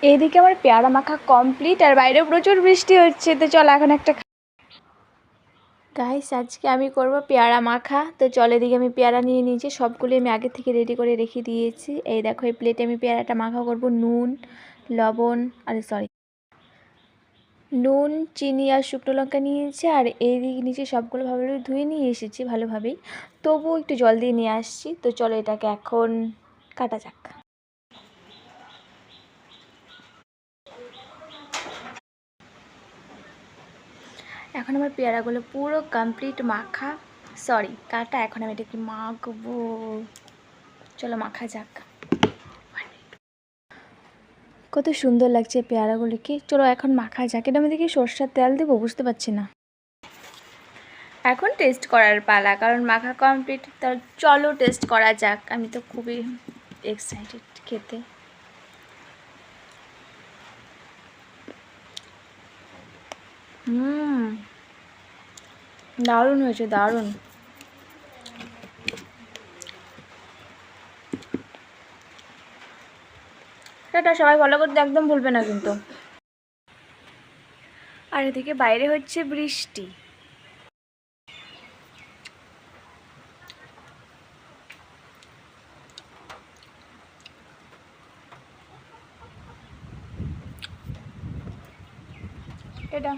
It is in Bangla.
এইদিকে আমার পেয়ারা মাখা কমপ্লিট আর বাইরে প্রচুর বৃষ্টি হচ্ছে। তো চল এখন একটা গাইস, আজকে আমি করব পেয়ারা মাখা। তো চল, এদিকে আমি পেয়ারা নিয়ে নিয়েছি, সবগুলো আমি আগে থেকে রেডি করে রেখে দিয়েছি। এই দেখো, এই প্লেটে আমি পেয়ারাটা মাখা করব। নুন, লবণ, নুন, চিনি আর শুকনো লঙ্কা নিয়েছি। আর এইদিকে নিচে সবগুলো ভালোভাবে ধুয়ে নিয়ে এসেছি ভালোভাবেই, তবুও একটু জল দিয়ে নিয়ে আসছি। তো চলো এটাকে এখন কাটা যাক। এখন আমার পেয়ারাগুলো পুরো কমপ্লিট মাখা, কাটা। এখন আমি এটাকে মাখবো। চলো মাখা যাক। কত সুন্দর লাগছে পেয়ারাগুলিকে। চলো এখন মাখা যাক। এটা আমি দেখি সরষের তেল দেবো, বুঝতে পারছি না। এখন টেস্ট করার পালা, কারণ মাখা কমপ্লিট। তো চলো টেস্ট করা যাক। আমি তো খুবই এক্সাইটেড খেতে। দারুণ হয়েছে, দারুণ। এটা সবাই ফলো করতে একদম ভুলবে না কিন্তু। আর এদিকে বাইরে হচ্ছে বৃষ্টি। এটা